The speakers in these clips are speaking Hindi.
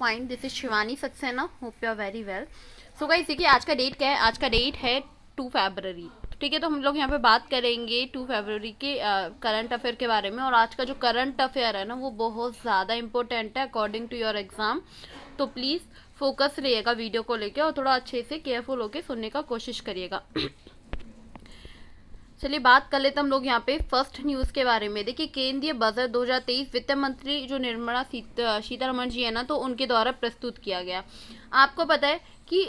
Fine, this is Shivani Saxena, hope you are very well. So guys देखिए आज का डेट क्या है, आज का डेट है 2 फरवरी। ठीक है, तो हम लोग यहाँ पे बात करेंगे 2 फरवरी के करंट अफेयर के बारे में। और आज का जो करंट अफेयर है ना वो बहुत ज़्यादा इंपॉर्टेंट है अकॉर्डिंग टू योर एग्ज़ाम। तो प्लीज़ फोकस रहिएगा वीडियो को लेकर और थोड़ा अच्छे से केयरफुल होकर सुनने का कोशिश करिएगा। चलिए बात कर लेते हम लोग यहाँ पे फर्स्ट न्यूज़ के बारे में। देखिए केंद्रीय बजट 2023 वित्त मंत्री जो निर्मला सीतारमण जी है ना, तो उनके द्वारा प्रस्तुत किया गया। आपको पता है कि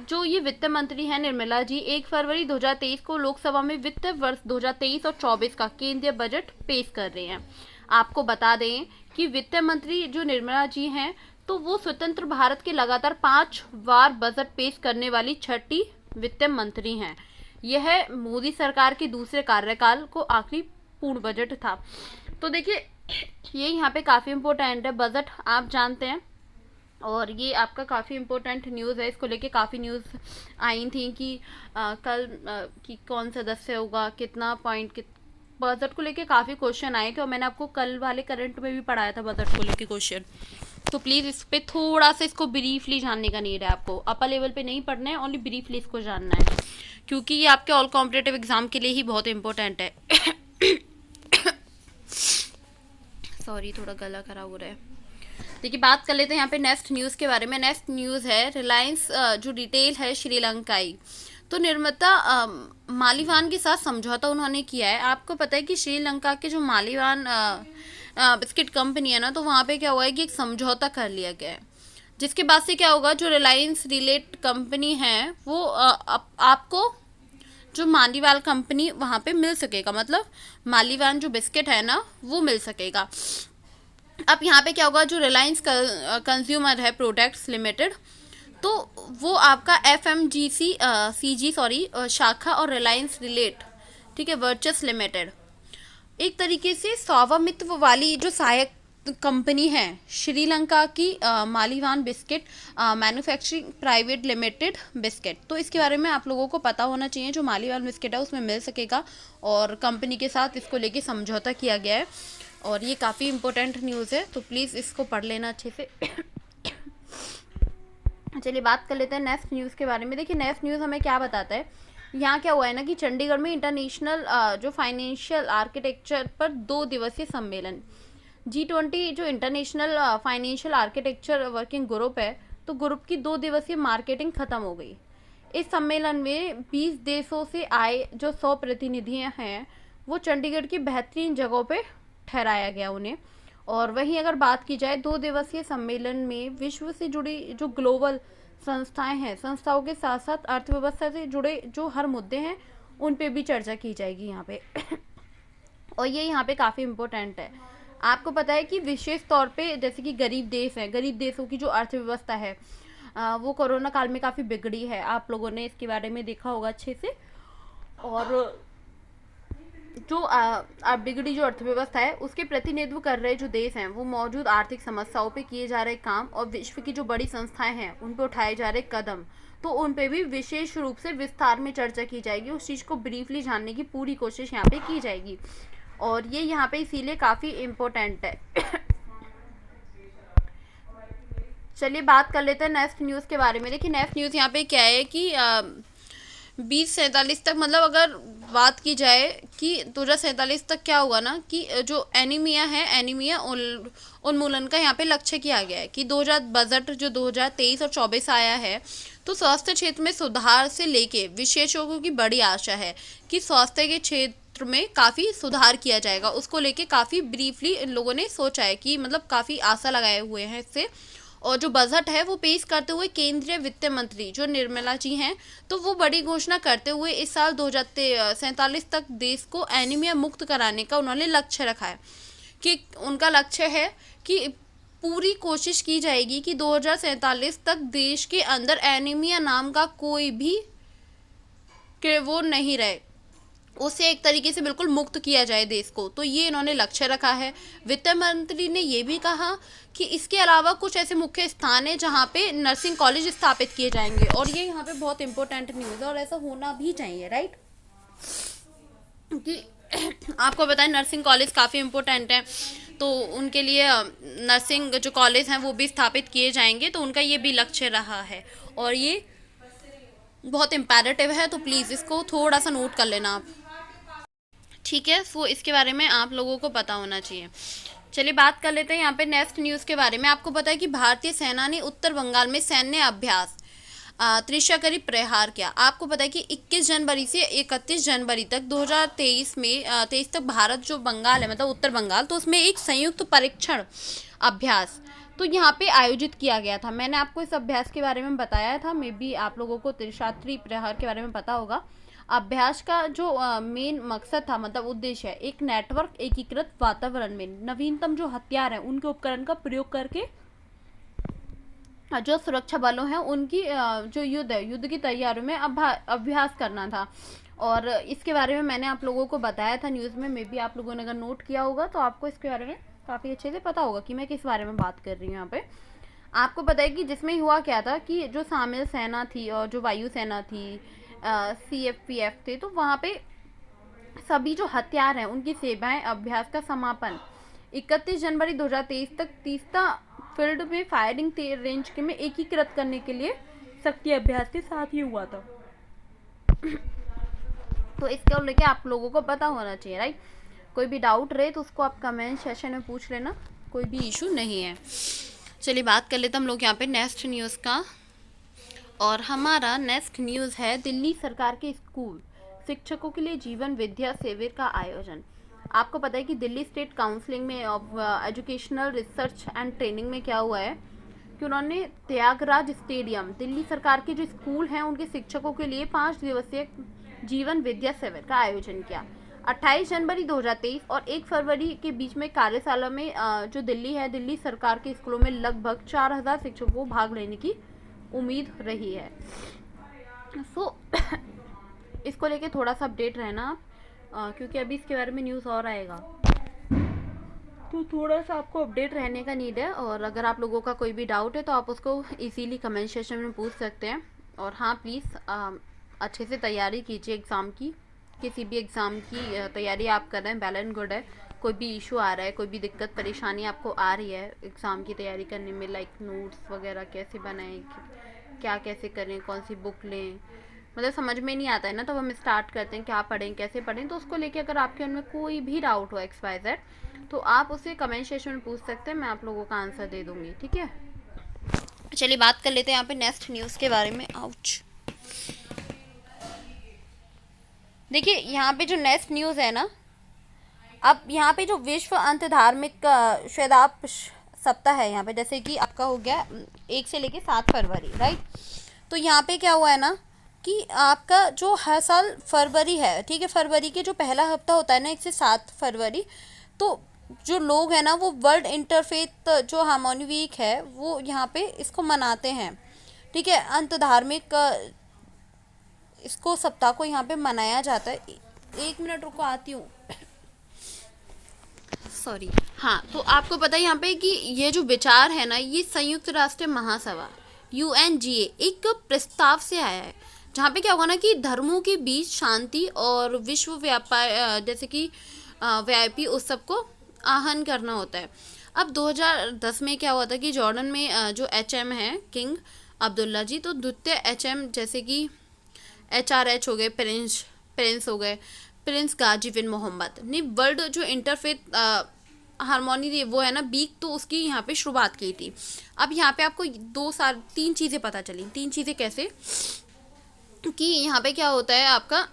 जो ये वित्त मंत्री हैं निर्मला जी 1 फरवरी 2023 को लोकसभा में वित्त वर्ष 2023 और 24 का केंद्रीय बजट पेश कर रहे हैं। आपको बता दें कि वित्त मंत्री जो निर्मला जी हैं तो वो स्वतंत्र भारत के लगातार 5 बार बजट पेश करने वाली छठी वित्त मंत्री हैं। यह मोदी सरकार के दूसरे कार्यकाल को आखिरी पूर्ण बजट था। तो देखिए ये यहाँ पे काफ़ी इम्पोर्टेंट है बजट, आप जानते हैं। और ये आपका काफ़ी इम्पोर्टेंट न्यूज़ है, इसको लेके काफ़ी न्यूज़ आई थी कि कल कि कौन सदस्य होगा, कितना पॉइंट बजट को लेके काफ़ी क्वेश्चन आए थे और मैंने आपको कल वाले करंट में भी पढ़ाया था बजट को लेके क्वेश्चन। तो प्लीज़ इस पर थोड़ा सा इसको ब्रीफली जानने का नीड है आपको, अपर लेवल पे नहीं पढ़ना है, ओनली ब्रीफली इसको जानना है क्योंकि ये आपके ऑल कॉम्पिटेटिव एग्जाम के लिए ही बहुत इंपॉर्टेंट है। सॉरी थोड़ा गला खराब हो रहा है। देखिए बात कर लेते हैं यहाँ पे नेक्स्ट न्यूज़ के बारे में। नेक्स्ट न्यूज़ है रिलायंस जो रिटेल है श्रीलंकाई, तो निर्माता मालीवान के साथ समझौता उन्होंने किया है। आपको पता है कि श्रीलंका के जो मालीवान बिस्किट कंपनी है ना, तो वहाँ पे क्या हुआ है कि एक समझौता कर लिया गया है, जिसके बाद से क्या होगा जो रिलायंस रिलेट कंपनी है वो आपको जो मालीवाल कंपनी वहाँ पे मिल सकेगा, मतलब मालीवान जो बिस्किट है ना वो मिल सकेगा। अब यहाँ पे क्या होगा जो रिलायंस कंज्यूमर है प्रोडक्ट्स लिमिटेड, तो वो आपका FMGC CG शाखा और रिलायंस रिलेट, ठीक है, वर्चस लिमिटेड एक तरीके से स्वामित्व वाली जो सहायक कंपनी है श्रीलंका की Maliban biscuit manufacturing private limited biscuit. तो इसके बारे में आप लोगों को पता होना चाहिए, जो मालीवान बिस्किट है उसमें मिल सकेगा और कंपनी के साथ इसको लेके समझौता किया गया है और ये काफ़ी इंपॉर्टेंट न्यूज़ है, तो प्लीज़ इसको पढ़ लेना अच्छे से। चलिए बात कर लेते हैं नेक्स्ट न्यूज़ के बारे में। देखिए नेक्स्ट न्यूज़ हमें क्या बताता है, यहाँ क्या हुआ है ना कि चंडीगढ़ में इंटरनेशनल जो फाइनेंशियल आर्किटेक्चर पर 2 दिवसीय सम्मेलन G20 जो international financial architecture working group है, तो ग्रुप की 2 दिवसीय मार्केटिंग ख़त्म हो गई। इस सम्मेलन में 20 देशों से आए जो 100 प्रतिनिधि हैं वो चंडीगढ़ की बेहतरीन जगहों पे ठहराया गया उन्हें। और वहीं अगर बात की जाए 2 दिवसीय सम्मेलन में विश्व से जुड़ी जो ग्लोबल संस्थाएं हैं, संस्थाओं के साथ साथ अर्थव्यवस्था से जुड़े जो हर मुद्दे हैं उन पे भी चर्चा की जाएगी यहाँ पे। और ये यहाँ पे काफ़ी इम्पोर्टेंट है। आपको पता है कि विशेष तौर पे जैसे कि गरीब देश हैं, गरीब देशों की जो अर्थव्यवस्था है वो कोरोना काल में काफ़ी बिगड़ी है, आप लोगों ने इसके बारे में देखा होगा अच्छे से। और जो बिगड़ी जो अर्थव्यवस्था है उसके प्रतिनिधित्व कर रहे जो देश हैं वो मौजूद आर्थिक समस्याओं पे किए जा रहे काम और विश्व की जो बड़ी संस्थाएं हैं उन पे उठाए जा रहे कदम, तो उन पे भी विशेष रूप से विस्तार में चर्चा की जाएगी। उस चीज़ को ब्रीफली जानने की पूरी कोशिश यहाँ पे की जाएगी और ये यहाँ पे इसीलिए काफ़ी इम्पोर्टेंट है। चलिए बात कर लेते हैं नेक्स्ट न्यूज़ के बारे में। देखिए नेक्स्ट न्यूज़ यहाँ पे क्या है कि 2047 तक, मतलब अगर बात की जाए कि 2047 तक क्या होगा ना कि जो एनीमिया है, एनीमिया उन्मूलन का यहाँ पे लक्ष्य किया गया है कि 2000 बजट जो 2023 और 24 आया है, तो स्वास्थ्य क्षेत्र में सुधार से लेके विशेषज्ञों की बड़ी आशा है कि स्वास्थ्य के क्षेत्र में काफ़ी सुधार किया जाएगा। उसको लेके काफ़ी ब्रीफली इन लोगों ने सोचा है कि मतलब काफ़ी आशा लगाए हुए हैं इससे। और जो बजट है वो पेश करते हुए केंद्रीय वित्त मंत्री जो निर्मला जी हैं, तो वो बड़ी घोषणा करते हुए इस साल 2047 तक देश को एनीमिया मुक्त कराने का उन्होंने लक्ष्य रखा है कि उनका लक्ष्य है कि पूरी कोशिश की जाएगी कि 2047 तक देश के अंदर एनीमिया नाम का कोई भी कि वो नहीं रहे, उसे एक तरीके से बिल्कुल मुक्त किया जाए देश को। तो ये इन्होंने लक्ष्य रखा है। वित्त मंत्री ने ये भी कहा कि इसके अलावा कुछ ऐसे मुख्य स्थान है जहाँ पे नर्सिंग कॉलेज स्थापित किए जाएंगे और ये यहाँ पे बहुत इंपॉर्टेंट न्यूज़ है और ऐसा होना भी चाहिए, राइट। कि आपको बताएं नर्सिंग कॉलेज काफ़ी इंपॉर्टेंट है, तो उनके लिए नर्सिंग जो कॉलेज हैं वो भी स्थापित किए जाएंगे, तो उनका ये भी लक्ष्य रहा है और ये बहुत इम्पेरेटिव है, तो प्लीज़ इसको थोड़ा सा नोट कर लेना आप, ठीक है। सो इसके बारे में आप लोगों को पता होना चाहिए। चलिए बात कर लेते हैं यहाँ पे नेक्स्ट न्यूज़ के बारे में। आपको पता है कि भारतीय सेना ने उत्तर बंगाल में सैन्य अभ्यास त्रिशाकरी प्रहार किया। आपको पता है कि 21 जनवरी से 31 जनवरी तक 2023 में 23 तक भारत जो बंगाल है, मतलब उत्तर बंगाल, तो उसमें एक संयुक्त परीक्षण अभ्यास तो यहाँ पे आयोजित किया गया था। मैंने आपको इस अभ्यास के बारे में बताया था, मे बी आप लोगों को त्रिशात्री प्रहार के बारे में पता होगा। अभ्यास का जो मेन मकसद था, मतलब उद्देश्य है, एक नेटवर्क एकीकृत वातावरण में नवीनतम जो हथियार हैं उनके उपकरण का प्रयोग करके जो सुरक्षा बलों हैं उनकी जो युद्ध की तैयारियों में अभ्यास करना था। और इसके बारे में मैंने आप लोगों को बताया था न्यूज़ में, मे बी आप लोगों ने अगर नोट किया होगा तो आपको इसके बारे में काफ़ी अच्छे से पता होगा कि मैं किस बारे में बात कर रही हूँ यहाँ पे। आपको पता है कि जिसमें हुआ क्या था कि जो शामिल सेना थी और जो वायु सेना थी, CFPF थे, तो वहाँ पे सभी जो हथियार हैं उनकी सेवाएं अभ्यास का समापन 31 जनवरी 2023 तक तीस्ता फील्ड में फायरिंग रेंज के में एकीकृत करने के लिए शक्ति अभ्यास के साथ ही हुआ था। तो इसको लेके आप लोगों को पता होना चाहिए, राइट। कोई भी डाउट रहे तो उसको आप कमेंट सेशन में पूछ लेना, कोई भी इशू नहीं है। चलिए बात कर लेते हम लोग यहाँ पे नेक्स्ट न्यूज़ का, और हमारा नेक्स्ट न्यूज़ है दिल्ली सरकार के स्कूल शिक्षकों के लिए जीवन विद्या शिविर का आयोजन। आपको पता है कि दिल्ली स्टेट काउंसिलिंग में एजुकेशनल रिसर्च एंड ट्रेनिंग में क्या हुआ है कि उन्होंने त्यागराज स्टेडियम दिल्ली सरकार के जो स्कूल हैं उनके शिक्षकों के लिए 5 दिवसीय जीवन विद्या शिविर का आयोजन किया। 28 जनवरी 2023 और 1 फरवरी के बीच में कार्यशाला में जो दिल्ली है, दिल्ली सरकार के स्कूलों में लगभग 4000 शिक्षकों को भाग लेने की उम्मीद रही है। सो इसको लेके थोड़ा सा अपडेट रहना आप, क्योंकि अभी इसके बारे में न्यूज़ और आएगा, तो थोड़ा सा आपको अपडेट रहने का नीड है। और अगर आप लोगों का कोई भी डाउट है तो आप उसको इजीली कमेंट सेक्शन में पूछ सकते हैं। और हाँ, प्लीज़ अच्छे से तैयारी कीजिए एग्ज़ाम की, किसी भी एग्ज़ाम की तैयारी आप कर रहे हैं, वेल एंड गुड है। कोई भी इशू आ रहा है, कोई भी दिक्कत परेशानी आपको आ रही है एग्ज़ाम की तैयारी करने में, लाइक नोट्स वगैरह कैसे बनाएं, क्या कैसे करें, कौन सी बुक लें, मतलब समझ में नहीं आता है ना, तो हम स्टार्ट करते हैं क्या पढ़ें कैसे पढ़ें। तो उसको लेके अगर आपके उनमें कोई भी डाउट हो XYZ तो आप उसे कमेंट सेक्शन में पूछ सकते हैं, मैं आप लोगों का आंसर दे दूँगी, ठीक है। चलिए बात कर लेते हैं यहाँ पे नेक्स्ट न्यूज़ के बारे में। आउच, देखिए यहाँ पे जो नेक्स्ट न्यूज़ है ना, अब यहाँ पे जो विश्व अंत धार्मिक शताब्दी सप्ताह है यहाँ पे, जैसे कि आपका हो गया 1 से लेके 7 फरवरी, राइट। तो यहाँ पे क्या हुआ है ना कि आपका जो हर साल फरवरी है, ठीक है, फरवरी के जो पहला हफ्ता होता है ना 1 से 7 फरवरी, तो जो लोग हैं ना वो वर्ल्ड इंटरफेथ जो हार्मोनी वीक है वो यहाँ पे इसको मनाते हैं, ठीक है। अंत धार्मिक इसको सप्ताह को यहाँ पे मनाया जाता है। 1 मिनट रुको, आती हूँ, सॉरी। हाँ, तो आपको पता है यहाँ पे कि ये जो विचार है ना, ये संयुक्त राष्ट्र महासभा UNGA एक प्रस्ताव से आया है, जहाँ पे क्या होगा ना कि धर्मों के बीच शांति और विश्व व्यापार जैसे कि व्यापी उत्सव को आहन करना होता है। अब 2010 में क्या हुआ था कि जॉर्डन में जो HM है किंग अब्दुल्ला जी, तो द्वितीय HM जैसे कि HRH हो गए, प्रिंस हो गए, प्रिंस गाजी बिन मोहम्मद ने वर्ल्ड जो इंटरफेथ हारमोनी वो है ना वीक, तो उसकी यहाँ पे शुरुआत की थी। अब यहाँ पे आपको 3 चीज़ें पता चली। 3 चीज़ें कैसे कि यहाँ पे क्या होता है आपका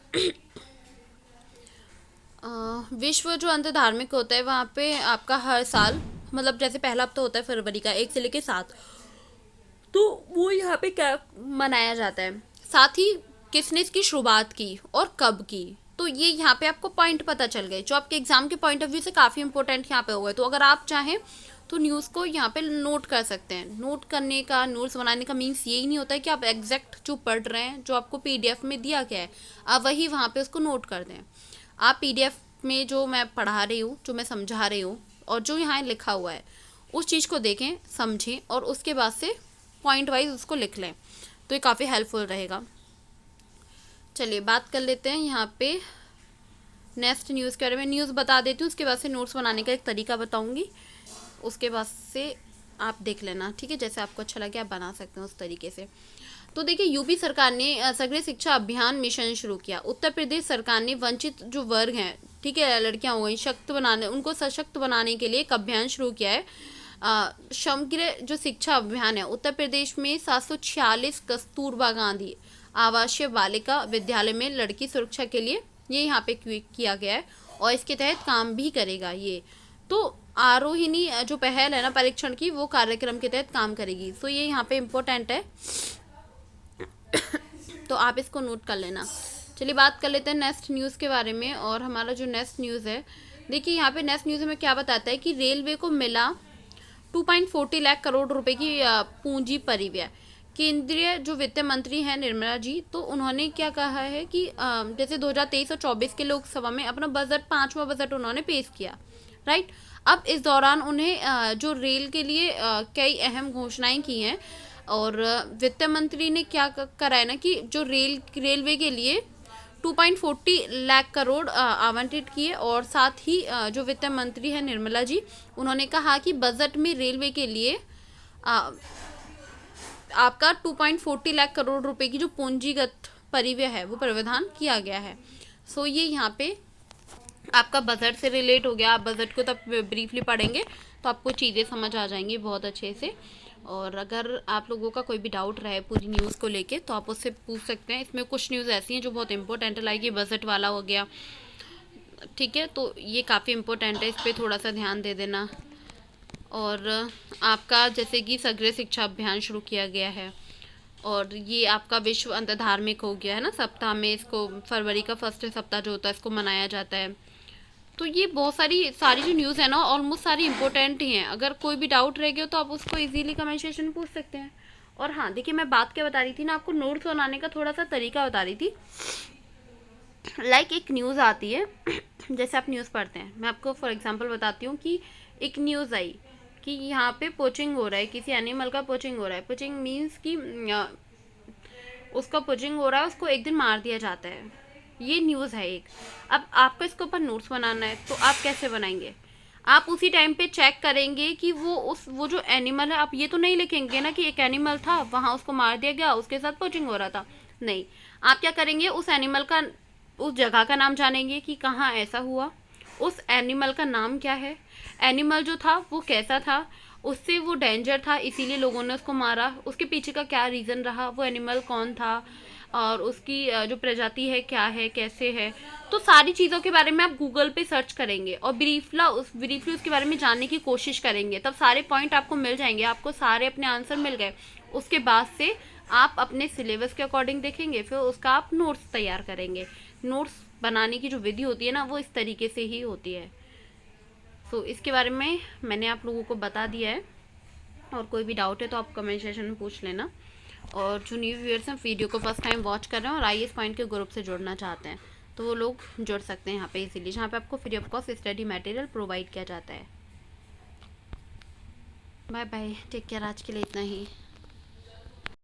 विश्व जो अंत धार्मिक होता है वहाँ पे आपका हर साल, मतलब जैसे पहला हफ्ता होता है फरवरी का 1 से लेके 7, तो वो यहाँ पे क्या मनाया जाता है। साथ ही किसने इसकी शुरुआत की और कब की, तो ये यहाँ पे आपको पॉइंट पता चल गए जो आपके एग्जाम के पॉइंट ऑफ व्यू से काफ़ी इंपॉर्टेंट यहाँ पे हो गए। तो अगर आप चाहें तो न्यूज़ को यहाँ पे नोट कर सकते हैं। नोट करने का, नोट्स बनाने का मीन्स यही नहीं होता है कि आप एग्जैक्ट जो पढ़ रहे हैं, जो आपको PDF में दिया गया है, आप वही वहाँ पे उसको नोट कर दें। आप PDF में जो मैं पढ़ा रही हूँ, जो मैं समझा रही हूँ और जो यहाँ लिखा हुआ है, उस चीज़ को देखें, समझें और उसके बाद से पॉइंट वाइज उसको लिख लें, तो ये काफ़ी हेल्पफुल रहेगा। चलिए बात कर लेते हैं यहाँ पे नेक्स्ट न्यूज़ के बारे में न्यूज़ बता देती हूँ, उसके बाद से नोट्स बनाने का एक तरीका बताऊँगी, उसके बाद से आप देख लेना, ठीक है। जैसे आपको अच्छा लगे आप बना सकते हैं उस तरीके से। तो देखिए, यूपी सरकार ने समग्र शिक्षा अभियान मिशन शुरू किया। उत्तर प्रदेश सरकार ने वंचित जो वर्ग हैं, ठीक है, लड़कियां हो गई, उनको सशक्त बनाने के लिए एक अभियान शुरू किया है। समग्र जो शिक्षा अभियान है, उत्तर प्रदेश में 746 कस्तूरबा गांधी आवासीय बालिका विद्यालय में लड़की सुरक्षा के लिए ये यहाँ पे किया गया है और इसके तहत काम भी करेगा ये। तो आरोहिणी जो पहल है ना परीक्षण की, वो कार्यक्रम के तहत काम करेगी। सो ये यहाँ पे इम्पोर्टेंट है, तो आप इसको नोट कर लेना। चलिए बात कर लेते हैं नेक्स्ट न्यूज़ के बारे में। और हमारा जो नेक्स्ट न्यूज़ है, देखिए यहाँ पे नेक्स्ट न्यूज़ में क्या बताता है कि रेलवे को मिला 2.40 लाख करोड़ रुपए की पूंजी परिव्यय। केंद्रीय जो वित्त मंत्री हैं निर्मला जी, तो उन्होंने क्या कहा है कि जैसे 2023 और 24 के लोकसभा में अपना बजट, 5वां बजट उन्होंने पेश किया, राइट। अब इस दौरान उन्हें जो रेल के लिए कई अहम घोषणाएं की हैं और वित्त मंत्री ने क्या करा है ना कि जो रेलवे के लिए 2.40 लाख करोड़ आवंटित किए और साथ ही जो वित्त मंत्री है निर्मला जी, उन्होंने कहा कि बजट में रेलवे के लिए आपका 2.40 लाख करोड़ रुपए की जो पूंजीगत परिव्यय है वो प्रावधान किया गया है। सो ये यहाँ पे आपका बजट से रिलेट हो गया। आप बजट को तब ब्रीफली पढ़ेंगे तो आपको चीज़ें समझ आ जाएंगी बहुत अच्छे से। और अगर आप लोगों का कोई भी डाउट रहे पूरी न्यूज़ को लेके तो आप उससे पूछ सकते हैं। इसमें कुछ न्यूज़ ऐसी हैं जो बहुत इंपॉर्टेंट है, लाइक ये बजट वाला हो गया, ठीक है, तो ये काफ़ी इंपॉर्टेंट है, इस पर थोड़ा सा ध्यान दे देना। और आपका जैसे कि समग्र शिक्षा अभियान शुरू किया गया है और ये आपका विश्व अंतर धार्मिक हो गया है ना सप्ताह में, इसको फरवरी का फर्स्ट सप्ताह जो होता है इसको मनाया जाता है। तो ये बहुत सारी जो न्यूज़ है ना ऑलमोस्ट सारी इंपॉर्टेंट ही हैं। अगर कोई भी डाउट रह गया तो आप उसको इजीली कमेंट सेक्शन में पूछ सकते हैं। और हाँ देखिए, मैं बात क्या बता रही थी ना, आपको नोट्स बनाने का थोड़ा सा तरीका बता रही थी। लाइक एक न्यूज़ आती है जैसे आप न्यूज़ पढ़ते हैं, मैं आपको फॉर एग्जांपल बताती हूँ कि एक न्यूज़ आई कि यहाँ पे पोचिंग हो रहा है, किसी एनिमल का पोचिंग हो रहा है। पोचिंग मीन्स कि उसका पोचिंग हो रहा है, उसको एक दिन मार दिया जाता है। ये न्यूज़ है एक। अब आपको इसके ऊपर नोट्स बनाना है तो आप कैसे बनाएंगे? आप उसी टाइम पे चेक करेंगे कि वो जो एनिमल है, आप ये तो नहीं लिखेंगे ना कि एक एनिमल था वहाँ उसको मार दिया गया, उसके साथ पोचिंग हो रहा था। नहीं, आप क्या करेंगे, उस एनिमल का, उस जगह का नाम जानेंगे कि कहाँ ऐसा हुआ, उस एनिमल का नाम क्या है, एनिमल जो था वो कैसा था, उससे वो डेंजर था इसीलिए लोगों ने उसको मारा, उसके पीछे का क्या रीज़न रहा, वो एनिमल कौन था और उसकी जो प्रजाति है क्या है, कैसे है। तो सारी चीज़ों के बारे में आप गूगल पे सर्च करेंगे और ब्रीफली उसके बारे में जानने की कोशिश करेंगे, तब सारे पॉइंट आपको मिल जाएंगे, आपको सारे अपने आंसर मिल गए। उसके बाद से आप अपने सिलेबस के अकॉर्डिंग देखेंगे, फिर उसका आप नोट्स तैयार करेंगे। नोट्स बनाने की जो विधि होती है ना वो इस तरीके से ही होती है। सो इसके बारे में मैंने आप लोगों को बता दिया है और कोई भी डाउट है तो आप कमेंट सेक्शन में पूछ लेना। और जो न्यू व्यूअर्स हैं वीडियो को फर्स्ट टाइम वॉच कर रहे हैं और IAS पॉइंट के ग्रुप से जुड़ना चाहते हैं तो वो लोग जुड़ सकते हैं यहाँ पे इजीली, जहाँ पे आपको free of cost study material provide किया जाता है। बाय बाय, टेक केयर, आज के लिए इतना ही।